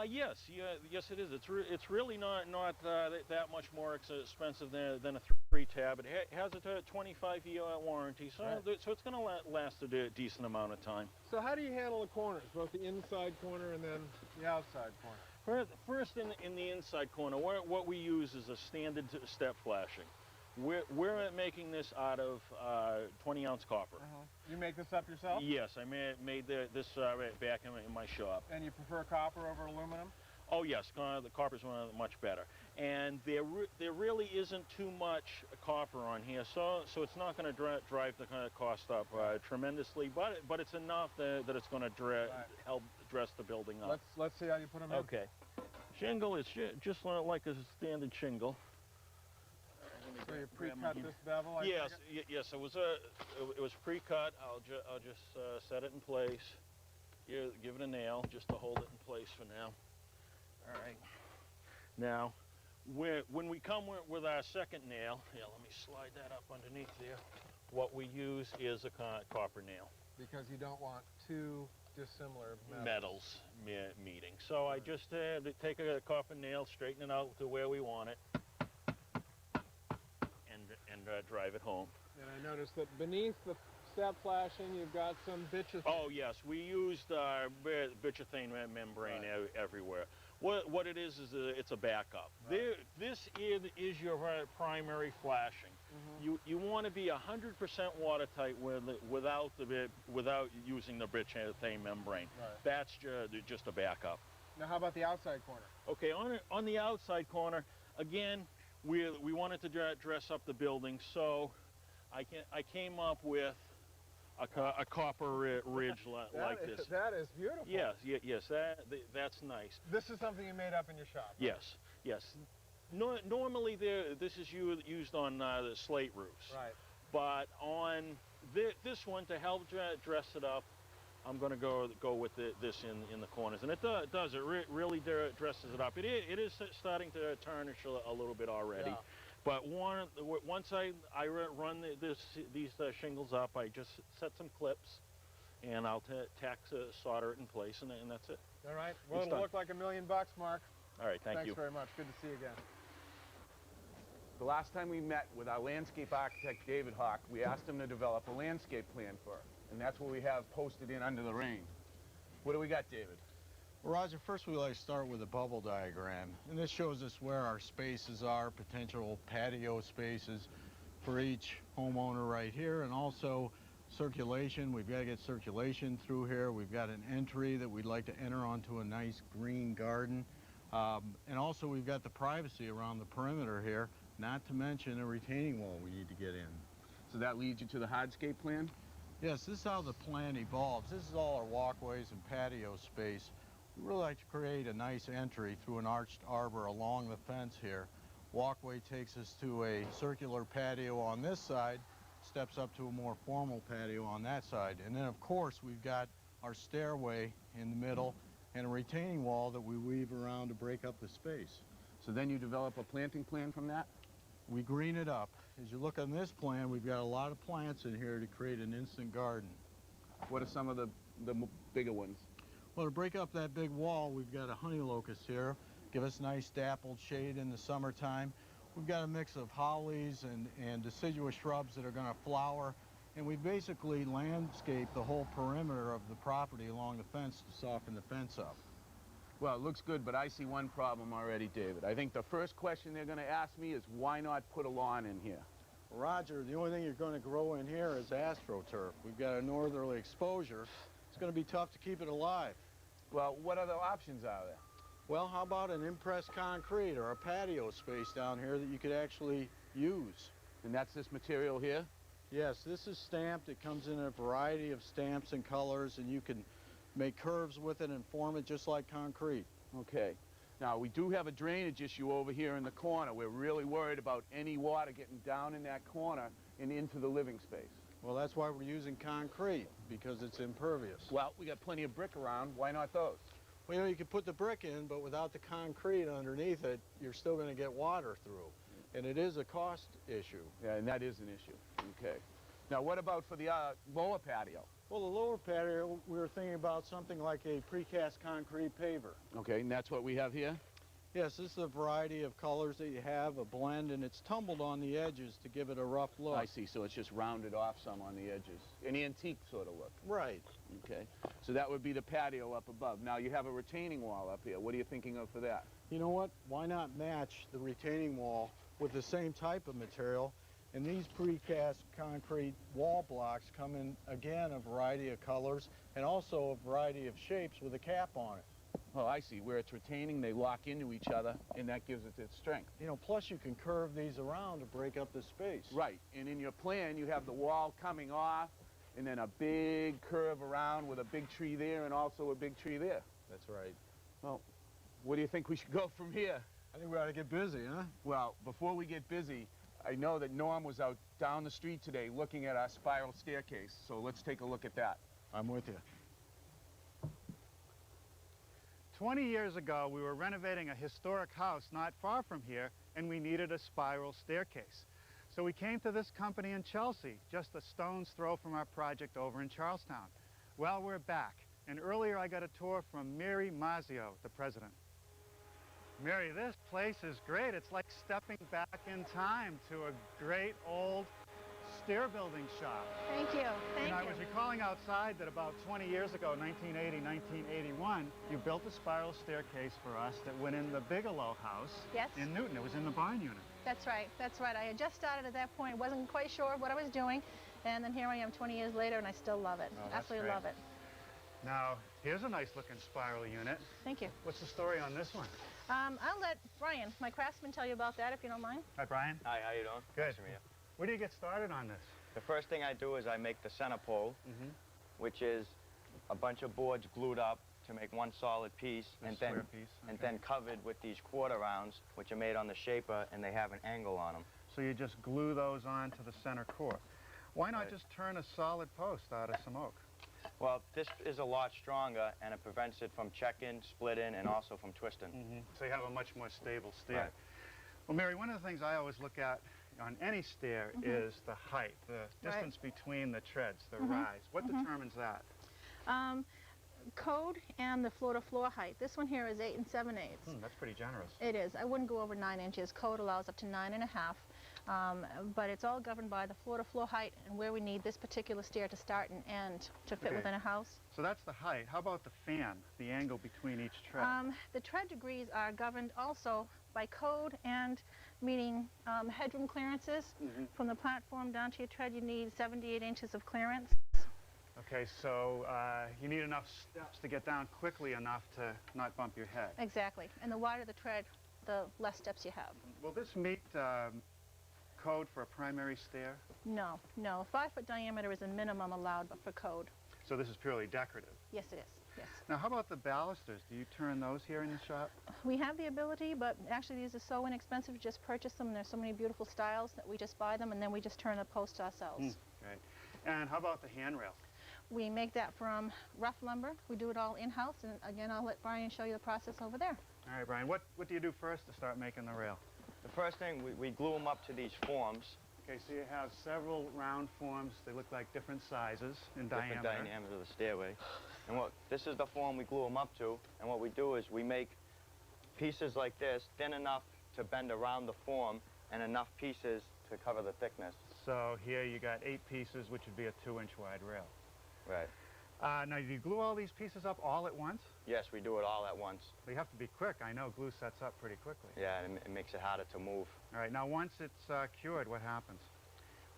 Yes it is. It's really not that much more expensive than a 3-tab. It has a 25-year warranty, so it's going to last a decent amount of time. So how do you handle the corners, both the inside corner and then the outside corner? First, in the inside corner, what we use is a standard step flashing. We're making this out of 20-ounce copper. You make this up yourself? Yes, I made this back in my shop. And you prefer copper over aluminum? Oh yes, the copper's much better. And there really isn't too much copper on here, so it's not going to drive the cost up tremendously, but it's enough that it's going to help dress the building up. Let's see how you put them in. Okay. Shingle is just like a standard shingle. So you pre-cut this bevel? Yes. It was pre-cut. I'll just set it in place. Give it a nail just to hold it in place for now. All right. Now, when we come with our second nail, let me slide that up underneath there. What we use is a copper nail. Because you don't want two dissimilar metals meeting. So I just take a copper nail, straighten it out to where we want it, and drive it home. And I noticed that beneath the step flashing, you've got some bitches. Oh yes, we used bituthane membrane everywhere. What it is it's a backup. This is your primary flashing. You want to be 100% watertight without using the bituthane membrane. That's just a backup. Now how about the outside corner? Okay, on the outside corner, again, we wanted to dress up the building, so I came up with a copper ridge like this. That is beautiful. Yes, that's nice. This is something you made up in your shop? Right? Yes. Normally this is used on the slate roofs. Right. But on this one, to help dress it up, I'm going to go with this in the corners, and it does. It really dresses it up. It is starting to tarnish a little bit already. Yeah. But once I run these shingles up, I just set some clips, and I'll tack solder it in place, and that's it. All right. Well, it'll look like $1 million, Mark. All right. Thanks you very much. Good to see you again. The last time we met with our landscape architect, David Hawk, we asked him to develop a landscape plan for us, and that's what we have posted in under the rain. What do we got, David? Well, Roger, first we like to start with a bubble diagram, and this shows us where our spaces are, potential patio spaces for each homeowner right here, and also circulation. We've got to get circulation through here. We've got an entry that we'd like to enter onto a nice green garden, and also we've got the privacy around the perimeter here, not to mention a retaining wall we need to get in. So that leads you to the hardscape plan? Yes, this is how the plan evolves. This is all our walkways and patio space. We really like to create a nice entry through an arched arbor along the fence here. Walkway takes us to a circular patio on this side, steps up to a more formal patio on that side. And then, of course, we've got our stairway in the middle and a retaining wall that we weave around to break up the space. So then you develop a planting plan from that? We green it up. as you look on this plan, we've got a lot of plants in here to create an instant garden. What are some of the bigger ones? Well, to break up that big wall, we've got a honey locust here, give us nice dappled shade in the summertime. We've got a mix of hollies and deciduous shrubs that are going to flower, and we basically landscape the whole perimeter of the property along the fence to soften the fence up. Well, it looks good, but I see one problem already, David. I think the first question they're going to ask me is, why not put a lawn in here? Roger, the only thing you're going to grow in here is astroturf. We've got a northerly exposure. It's going to be tough to keep it alive. Well, what other options are there? Well, how about an impressed concrete or a patio space down here that you could actually use? And that's this material here? Yes, this is stamped. It comes in a variety of stamps and colors, and you can make curves with it and form it just like concrete. Okay. Now, we do have a drainage issue over here in the corner. We're really worried about any water getting down in that corner and into the living space. Well, that's why we're using concrete, because it's impervious. Well, we got plenty of brick around. Why not those? Well, you know, you can put the brick in, but without the concrete underneath it, you're still going to get water through. And it is a cost issue. Yeah, and that is an issue. Okay. Now, what about for the lower patio? Well, the lower patio, we were thinking about something like a precast concrete paver. Okay, and that's what we have here? Yes, this is a variety of colors that you have, a blend, and it's tumbled on the edges to give it a rough look. I see, so it's just rounded off some on the edges. An antique sort of look. Right. Okay, so that would be the patio up above. Now, you have a retaining wall up here. What are you thinking of for that? You know what? Why not match the retaining wall with the same type of material? And these precast concrete wall blocks come in, again, a variety of colors and also a variety of shapes with a cap on it. Oh, I see. Where it's retaining, they lock into each other, and that gives it its strength. You know, plus you can curve these around to break up the space. Right, and in your plan, you have the wall coming off, and then a big curve around with a big tree there and also a big tree there. That's right. Well, where do you think we should go from here? I think we ought to get busy, huh? Well, before we get busy, I know that Norm was out down the street today looking at our spiral staircase, so let's take a look at that. I'm with you. 20 years ago, we were renovating a historic house not far from here, and we needed a spiral staircase. So we came to this company in Chelsea, just a stone's throw from our project over in Charlestown. Well, we're back, and earlier I got a tour from Mary Mazzio, the president. Mary, this place is great. It's like stepping back in time to a great old stair building shop. Thank you. Thank you. I was recalling outside that about 20 years ago, 1980, 1981, you built a spiral staircase for us that went in the Bigelow house in Newton. It was in the barn unit. That's right. That's right. I had just started at that point. Wasn't quite sure what I was doing. And then here I am 20 years later, and I still love it. Oh, Absolutely love it. Now, here's a nice looking spiral unit. Thank you. What's the story on this one? I'll let Brian, my craftsman, tell you about that if you don't mind. Hi, Brian. Hi, how you doing? Good. Nice to meet you. Where do you get started on this? The first thing I do is I make the center pole, which is a bunch of boards glued up to make one solid piece, and then covered with these quarter rounds, which are made on the shaper, and they have an angle on them. So you just glue those on to the center core. Why not just turn a solid post out of some oak? Well, this is a lot stronger, and it prevents it from checking, splitting, and also from twisting. So you have a much more stable stair. Right. Well, Mary, one of the things I always look at on any stair is the height, the distance between the treads, the rise. What determines that? Code and the floor-to-floor height. This one here is 8 7/8. That's pretty generous. It is. I wouldn't go over 9 inches. Code allows up to 9 1/2. But it's all governed by the floor-to-floor height and where we need this particular stair to start and end to fit within a house. So that's the height. How about the fan, the angle between each tread? The tread degrees are governed also by code and meaning headroom clearances. From the platform down to your tread, you need 78 inches of clearance. Okay, so you need enough steps to get down quickly enough to not bump your head. Exactly. And the wider the tread, the less steps you have. Will this meet code for a primary stair? No, no. 5-foot diameter is a minimum allowed for code. So this is purely decorative? Yes, it is. Yes. Now, how about the balusters? Do you turn those here in the shop? We have the ability, but actually these are so inexpensive to just purchase them. There's so many beautiful styles that we just buy them and then we just turn the post ourselves. Great. And how about the handrail? We make that from rough lumber. We do it all in-house, and again, I'll let Brian show you the process over there. All right, Brian, what do you do first to start making the rail? The first thing, we glue them up to these forms, Okay, so you have several round forms. They look like different sizes in diameter. Different diameter of the stairway. And this is the form we glue them up to. And what we do is we make pieces like this thin enough to bend around the form and enough pieces to cover the thickness. So here you got 8 pieces, which would be a 2-inch wide rail. Right. Now, do you glue all these pieces up all at once? Yes, we do it all at once. Well, you have to be quick. I know glue sets up pretty quickly. Yeah, and it makes it harder to move. All right, now once it's cured, what happens?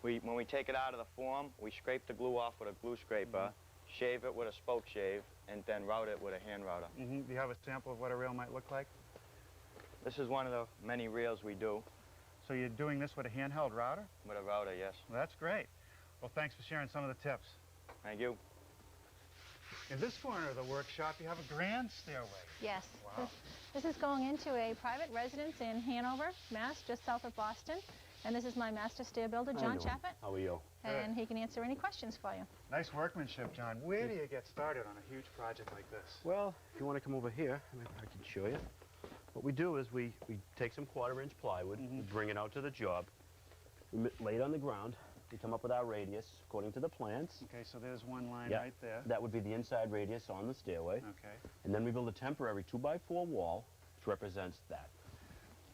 When we take it out of the form, we scrape the glue off with a glue scraper, shave it with a spoke shave, and then route it with a hand router. Do you have a sample of what a rail might look like? This is one of the many reels we do. So you're doing this with a handheld router? With a router, yes. Well, that's great. Well, thanks for sharing some of the tips. Thank you. In this corner of the workshop, you have a grand stairway. Yes. Wow. This is going into a private residence in Hanover, Mass, just south of Boston. And this is my master stair builder, John Chappett. How are you? And he can answer any questions for you. Nice workmanship, John. Where do you get started on a huge project like this? Well, if you want to come over here, I can show you. What we do is we take some 1/4-inch plywood, we bring it out to the job, we lay it on the ground, we come up with our radius according to the plans. Okay, so there's one line Yep. right there. That would be the inside radius on the stairway. Okay. And then we build a temporary 2x4 wall, which represents that.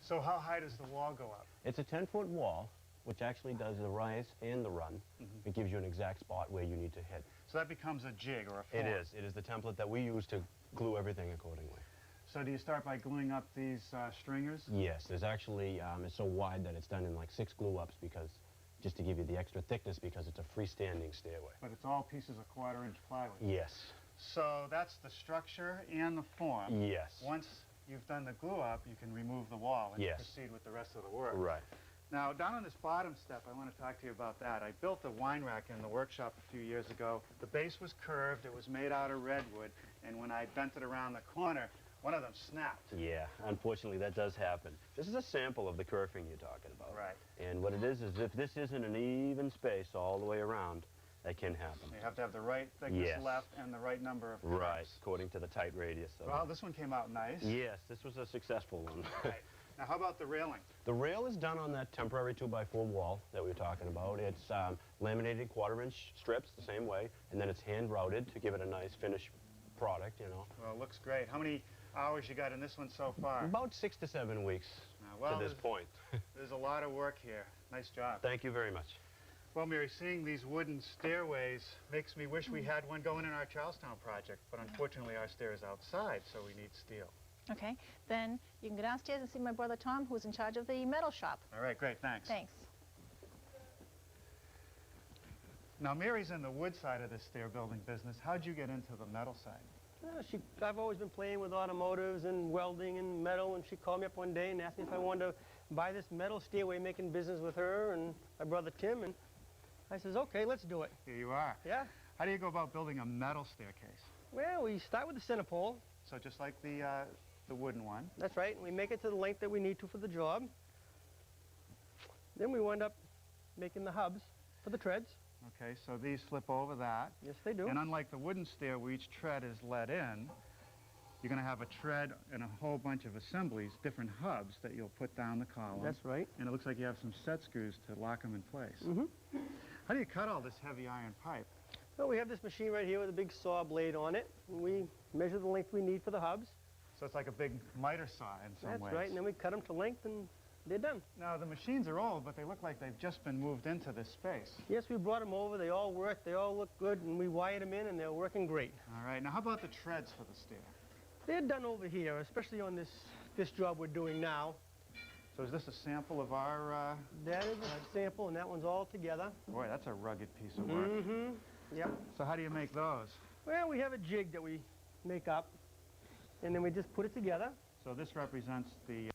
So how high does the wall go up? It's a 10-foot wall, which actually does the rise and the run. It gives you an exact spot where you need to hit. So that becomes a jig or a form? It is. It is the template that we use to glue everything accordingly. So do you start by gluing up these stringers? Yes, there's actually, it's so wide that it's done in like 6 glue-ups because, just to give you the extra thickness because it's a freestanding stairway. But it's all pieces of 1/4-inch plywood? Yes. So that's the structure and the form? Yes. Once you've done the glue up, you can remove the wall and Yes. proceed with the rest of the work. Right. Now, down on this bottom step, I want to talk to you about that. I built a wine rack in the workshop a few years ago. The base was curved, it was made out of redwood, and when I bent it around the corner, one of them snapped. Yeah, unfortunately that does happen. This is a sample of the curving you're talking about. Right. And what it is if this isn't an even space all the way around, that can happen. You have to have the right thickness Yes. left and the right number of curves. Right, according to the tight radius. Well, this one came out nice. Yes, this was a successful one. Right. Now, how about the railing? The rail is done on that temporary 2x4 wall that we were talking about. It's laminated 1/4-inch strips the same way, and then it's hand routed to give it a nice finished product, you know. Well, it looks great. How many hours you got in this one so far? About 6 to 7 weeks well, to this point. There's a lot of work here. Nice job. Thank you very much. Well, Mary, seeing these wooden stairways makes me wish we had one going in our Charlestown project, but unfortunately our stair is outside, so we need steel. Okay, then you can go downstairs and see my brother Tom, who's in charge of the metal shop. All right, great, thanks. Thanks. Now, Mary's in the wood side of this stair building business. How'd you get into the metal side? I've always been playing with automotives and welding and metal, and she called me up one day and asked me if I wanted to buy this metal stairway, making business with her and my brother Tim, and I says, okay, let's do it. Here you are. Yeah. How do you go about building a metal staircase? Well, we start with the center pole. So just like the wooden one? That's right, and we make it to the length that we need to for the job. Then we wind up making the hubs for the treads. Okay, so these flip over that. Yes, they do. And unlike the wooden stair where each tread is let in, you're going to have a tread and a whole bunch of assemblies, different hubs that you'll put down the column. That's right. And it looks like you have some set screws to lock them in place. Mm-hmm. How do you cut all this heavy iron pipe? Well, we have this machine right here with a big saw blade on it. And we measure the length we need for the hubs. So it's like a big miter saw in some ways. That's right, and then we cut them to length and they're done. Now, the machines are old, but they look like they've just been moved into this space. Yes, we brought them over. They all work. They all look good, and we wired them in, and they're working great. All right. Now, how about the treads for the stair? They're done over here, especially on this job we're doing now. So is this a sample of our... That is a sample, and that one's all together. Boy, that's a rugged piece of work. Mm-hmm. Yep. So how do you make those? Well, we have a jig that we make up, and then we just put it together. So this represents the